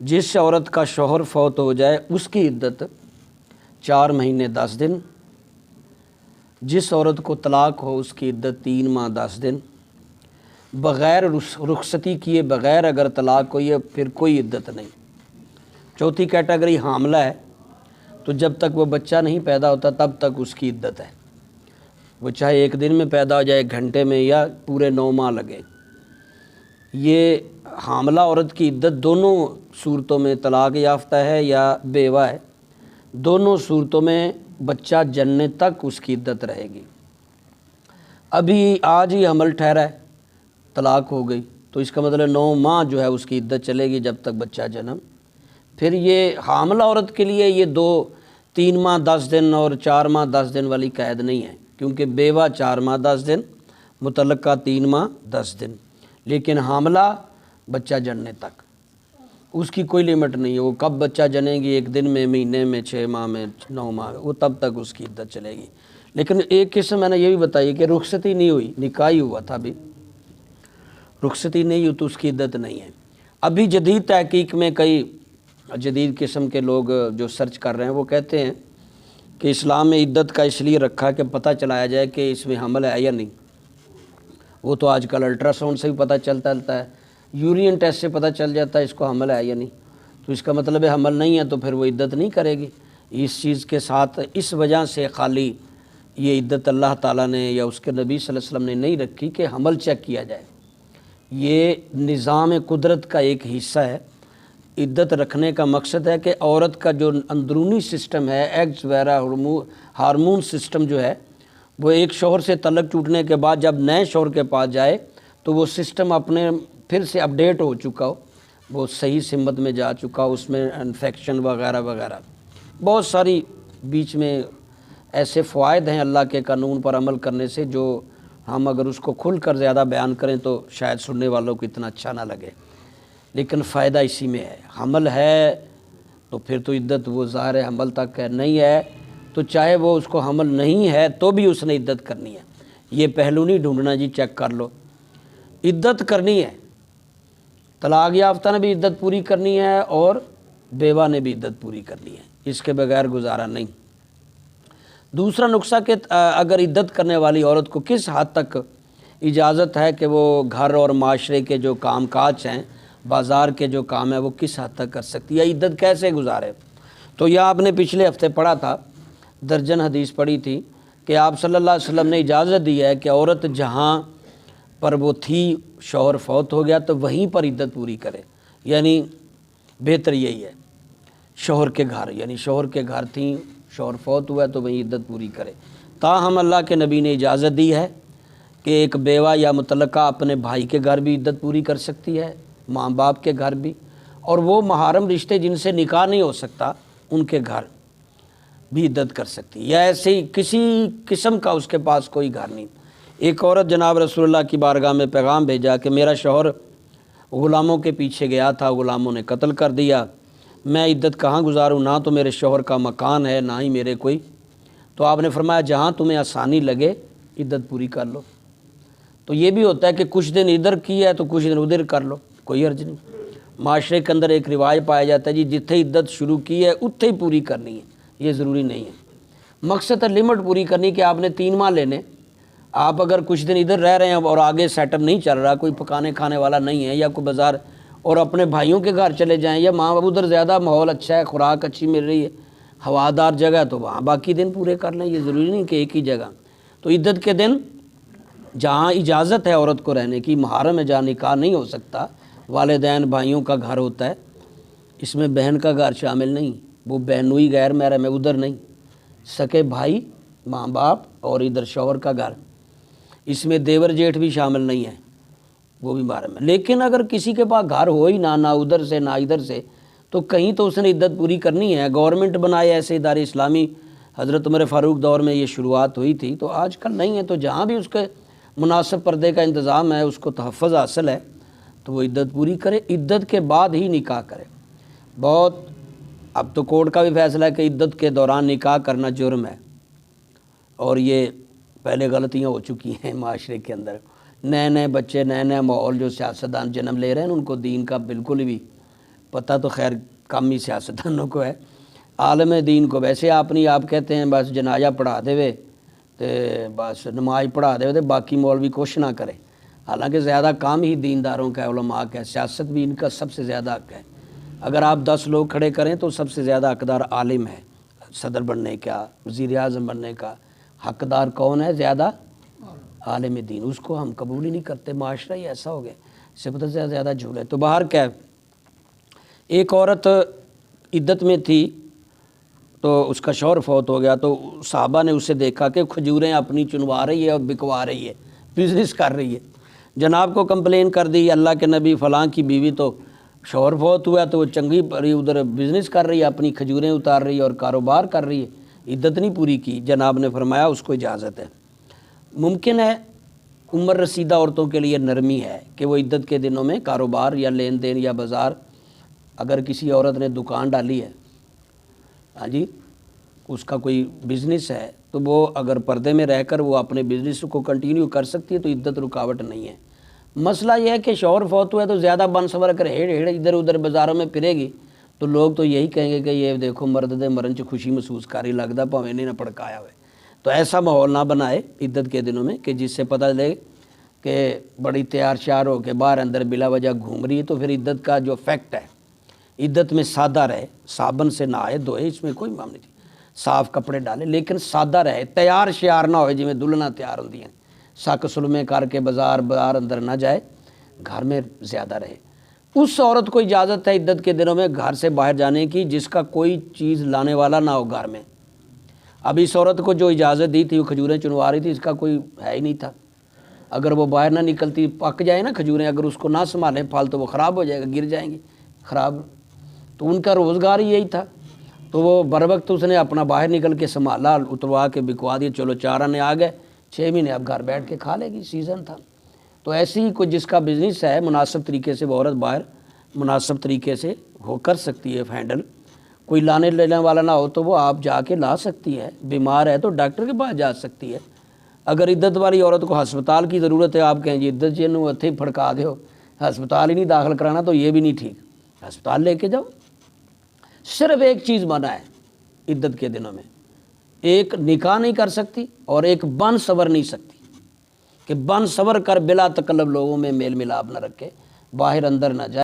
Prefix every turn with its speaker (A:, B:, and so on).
A: جس عورت کا شوہر فوت ہو جائے اس کی عدت 4 مہینے 10 دن، جس عورت کو طلاق ہو اس کی عدت 3 ماہ 10 دن، بغیر رخصتی کیے بغیر اگر طلاق ہوئی ہے پھر کوئی عدت نہیں۔ چوتھی کیٹیگری حاملہ ہے، تو جب تک وہ بچہ نہیں پیدا ہوتا تب تک اس کی عدت ہے، وہ چاہے 1 دن میں پیدا ہو جائے، 1 گھنٹے میں، یا پورے 9 ماہ لگے۔ یہ حاملہ عورت کی عدت دونوں صورتوں میں، طلاق یافتہ ہے یا بیوہ ہے، دونوں صورتوں میں بچہ جننے تک اس کی عدت رہے گی۔ ابھی آج ہی حمل ٹھہرا ہے، طلاق ہو گئی، تو اس کا مطلب 9 ماہ جو ہے اس کی عدت چلے گی جب تک بچہ جنم۔ پھر یہ حاملہ عورت کے لیے یہ 3 ماہ 10 دن اور 4 ماہ 10 دن والی قید نہیں ہے، کیونکہ بیوہ 4 ماہ 10 دن، مطلقہ 3 ماہ 10 دن، لیکن حاملہ بچہ جننے تک، اس کی کوئی لیمٹ نہیں ہے، وہ کب بچہ جنے گی، 1 دن میں، مہینے میں، 6 ماہ میں، 9 ماہ میں، وہ تب تک اس کی عدت چلے گی۔ لیکن ایک قسم میں نے یہ بھی بتائی کہ رخصتی نہیں ہوئی، نکاح ہی ہوا تھا، ابھی رخصتی نہیں ہوئی تو اس کی عدت نہیں ہے۔ ابھی جدید تحقیق میں کئی جدید قسم کے لوگ جو سرچ کر رہے ہیں وہ کہتے ہیں کہ اسلام میں عدت کا اس لیے رکھا کہ پتہ چلایا جائے کہ اس میں حمل ہے یا نہیں۔ وہ تو آج کل الٹرا ساؤنڈ سے بھی پتہ چلتا ہے، یورین ٹیسٹ سے پتہ چل جاتا ہے اس کو حمل ہے یا نہیں، تو اس کا مطلب ہے حمل نہیں ہے تو پھر وہ عدت نہیں کرے گی۔ اس چیز کے ساتھ اس وجہ سے خالی یہ عدت اللہ تعالیٰ نے یا اس کے نبی صلی اللہ علیہ وسلم نے نہیں رکھی کہ حمل چیک کیا جائے، یہ نظام قدرت کا ایک حصہ ہے۔ عدت رکھنے کا مقصد ہے کہ عورت کا جو اندرونی سسٹم ہے، ایگز وغیرہ، ہارمون سسٹم جو ہے، وہ ایک شوہر سے تعلق ٹوٹنے کے بعد جب نئے شوہر کے پاس جائے تو وہ سسٹم اپنے پھر سے اپڈیٹ ہو چکا ہو، وہ صحیح سمت میں جا چکا ہو، اس میں انفیکشن وغیرہ وغیرہ بہت ساری بیچ میں ایسے فوائد ہیں اللہ کے قانون پر عمل کرنے سے، جو ہم اگر اس کو کھل کر زیادہ بیان کریں تو شاید سننے والوں کو اتنا اچھا نہ لگے، لیکن فائدہ اسی میں ہے۔ حمل ہے تو پھر تو عدت وہ ظاہر ہے حمل تک ہے، نہیں ہے تو چاہے وہ اس کو حمل نہیں ہے تو بھی اس نے عدت کرنی ہے۔ یہ پہلو نہیں ڈھونڈنا جی چیک کر لو، عدت کرنی ہے۔ طلاق یافتہ نے بھی عدت پوری کرنی ہے اور بیوہ نے بھی عدت پوری کرنی ہے، اس کے بغیر گزارا نہیں۔ دوسرا نقصہ کہ اگر عدت کرنے والی عورت کو کس حد تک اجازت ہے کہ وہ گھر اور معاشرے کے جو کام کاج ہیں، بازار کے جو کام ہے، وہ کس حد تک کر سکتی ہے، عدت کیسے گزارے۔ تو یہ آپ نے پچھلے ہفتے پڑھا تھا، درجن حدیث پڑھی تھی کہ آپ صلی اللہ علیہ وسلم نے اجازت دی ہے کہ عورت جہاں پر وہ تھی شوہر فوت ہو گیا تو وہیں پر عدت پوری کرے، یعنی بہتر یہی ہے شوہر کے گھر، یعنی شوہر کے گھر تھیں، شوہر فوت ہوا ہے تو وہیں عدت پوری کرے۔ تاہم اللہ کے نبی نے اجازت دی ہے کہ ایک بیوہ یا مطلقہ اپنے بھائی کے گھر بھی عدت پوری کر سکتی ہے، ماں باپ کے گھر بھی، اور وہ محرم رشتے جن سے نکاح نہیں ہو سکتا ان کے گھر بھی عدت کر سکتی ہے، یا ایسے ہی کسی قسم کا اس کے پاس کوئی گھر نہیں۔ ایک عورت جناب رسول اللہ کی بارگاہ میں پیغام بھیجا کہ میرا شوہر غلاموں کے پیچھے گیا تھا، غلاموں نے قتل کر دیا، میں عدت کہاں گزاروں، نہ تو میرے شوہر کا مکان ہے نہ ہی میرے کوئی۔ تو آپ نے فرمایا جہاں تمہیں آسانی لگے عدت پوری کر لو۔ تو یہ بھی ہوتا ہے کہ کچھ دن ادھر کی ہے تو کچھ دن ادھر کر لو، کوئی حرج نہیں۔ معاشرے کے اندر ایک رواج پایا جاتا ہے جی جتھے عدت شروع کی ہے اتھے ہی پوری کرنی ہے، یہ ضروری نہیں ہے۔ مقصد ہے لمٹ پوری کرنی کہ آپ نے 3 ماہ لینے، آپ اگر کچھ دن ادھر رہ رہے ہیں اور آگے سیٹ اپ نہیں چل رہا، کوئی پکانے کھانے والا نہیں ہے یا کوئی بازار، اور اپنے بھائیوں کے گھر چلے جائیں، یا ماں باپ ادھر زیادہ ماحول اچھا ہے، خوراک اچھی مل رہی ہے، ہوادار جگہ ہے، تو وہاں باقی دن پورے کر لیں، یہ ضروری نہیں کہ ایک ہی جگہ۔ تو عدت کے دن جہاں اجازت ہے عورت کو رہنے کی، محرم ہے جہاں نکاح نہیں ہو سکتا، والدین بھائیوں کا گھر ہوتا ہے، اس میں بہن کا گھر شامل نہیں، وہ بہنوئی غیر محرم ہے، ادھر نہیں، سکے بھائی، ماں باپ اور ادھر شوہر کا گھر، اس میں دیور جیٹھ بھی شامل نہیں ہے، وہ بھی محرم ہے۔ لیکن اگر کسی کے پاس گھر ہو ہی نہ ادھر سے نہ ادھر سے، تو کہیں تو اس نے عدت پوری کرنی ہے۔ گورنمنٹ بنائے ایسے ادارے اسلامی، حضرت عمر فاروق دور میں یہ شروعات ہوئی تھی، تو آج کل نہیں ہے، تو جہاں بھی اس کے مناسب پردے کا انتظام ہے، اس کو تحفظ حاصل ہے، تو وہ عدت پوری کرے، عدت کے بعد ہی نکاح کرے۔ بہت اب تو کورٹ کا بھی فیصلہ ہے کہ عدت کے دوران نکاح کرنا جرم ہے، اور یہ پہلے غلطیاں ہو چکی ہیں معاشرے کے اندر، نئے نئے بچے، نئے نئے ماحول جو سیاستدان جنم لے رہے ہیں ان کو دین کا بالکل بھی پتہ تو خیر کم ہی سیاستدانوں کو ہے، عالم دین کو ویسے آپ نہیں، آپ کہتے ہیں بس جنازہ پڑھا دے وے تے بس نماز پڑھا دے وے تے باقی مولوی کچھ نہ کرے، حالانکہ زیادہ کام ہی دینداروں کا ہے، علماء کا ہے، سیاست بھی ان کا سب سے زیادہ حق ہے۔ اگر آپ 10 لوگ کھڑے کریں تو سب سے زیادہ حقدار عالم ہے، صدر بننے کا، وزیر اعظم بننے کا حقدار کون ہے زیادہ؟ عالم دین۔ اس کو ہم قبول ہی نہیں کرتے، معاشرہ ہی ایسا ہو گیا، سبت سے زیادہ جھول ہے۔ تو باہر کیا ہے، ایک عورت عدت میں تھی تو اس کا شوہر فوت ہو گیا، تو صحابہ نے اسے دیکھا کہ کھجوریں اپنی چنوا رہی ہے اور بکوا رہی ہے، بزنس کر رہی ہے، جناب کو کمپلین کر دی، اللہ کے نبی فلاں کی بیوی تو شوہر فوت ہوا تو وہ چنگی پری ادھر بزنس کر رہی ہے، اپنی کھجوریں اتار رہی ہے اور کاروبار کر رہی ہے، عدت نہیں پوری کی۔ جناب نے فرمایا اس کو اجازت ہے۔ ممکن ہے عمر رسیدہ عورتوں کے لیے نرمی ہے کہ وہ عدت کے دنوں میں کاروبار یا لین دین یا بازار، اگر کسی عورت نے دکان ڈالی ہے، ہاں جی، اس کا کوئی بزنس ہے، تو وہ اگر پردے میں رہ کر وہ اپنے بزنس کو کنٹینیو کر سکتی ہے تو عدت رکاوٹ نہیں ہے۔ مسئلہ یہ ہے کہ شوہر فوت ہوا ہے تو زیادہ بن سور کر ہیڑ ادھر ادھر بازاروں میں پھرے گی تو لوگ تو یہی کہیں گے کہ یہ دیکھو مرد دے مرن چ خوشی محسوس کاری لگتا پاویں نہیں نہ پڑکایا ہوئے۔ تو ایسا ماحول نہ بنائے عدت کے دنوں میں کہ جس سے پتہ لے کہ بڑی تیار شیار ہو کے باہر اندر بلا وجہ گھوم رہی ہے، تو پھر عدت کا جو فیکٹ ہے، عدت میں سادہ رہے، صابن سے نہائے دھوئے، اس میں کوئی معاملہ نہیں، صاف کپڑے ڈالے لیکن سادہ رہے، تیار شیار نہ ہوئے جی میں دلہناں تیار ہوندی ہیں، سک سلمے کر کے بازار اندر نہ جائے، گھر میں زیادہ رہے۔ اس عورت کو اجازت ہے عدت کے دنوں میں گھر سے باہر جانے کی جس کا کوئی چیز لانے والا نہ ہو گھر میں۔ اب اس عورت کو جو اجازت دی تھی وہ کھجوریں چنوا رہی تھی، اس کا کوئی ہے ہی نہیں تھا، اگر وہ باہر نہ نکلتی پک جائے نا کھجوریں، اگر اس کو نہ سنبھالیں پھل تو وہ خراب ہو جائے گا، گر جائیں گی خراب، تو ان کا روزگار ہی یہی تھا، تو وہ بر وقت اس نے اپنا باہر نکل کے سنبھالا، اتروا کے بکوا دیا، چلو 4 آنے آ گئے، 6 مہینے اب گھر بیٹھ کے کھا لے گی، سیزن تھا۔ تو ایسی ہی کوئی جس کا بزنس ہے مناسب طریقے سے وہ عورت باہر مناسب طریقے سے وہ کر سکتی ہے ہینڈل، کوئی لانے لینے والا نہ ہو تو وہ آپ جا کے لا سکتی ہے، بیمار ہے تو ڈاکٹر کے پاس جا سکتی ہے۔ اگر عدت والی عورت کو ہسپتال کی ضرورت ہے، آپ کہیں جی عدت جی نو اتھے پھڑکا دیو، ہسپتال ہی نہیں داخل کرانا، تو یہ بھی نہیں ٹھیک، ہسپتال لے کے جاؤ۔ صرف ایک چیز منع ہے عدت کے دنوں میں، ایک نکاح نہیں کر سکتی اور ایک بن سور نہیں سکتی، کہ بن سور کر بلا تکلف لوگوں میں میل ملاپ نہ رکھے، باہر اندر نہ جائے۔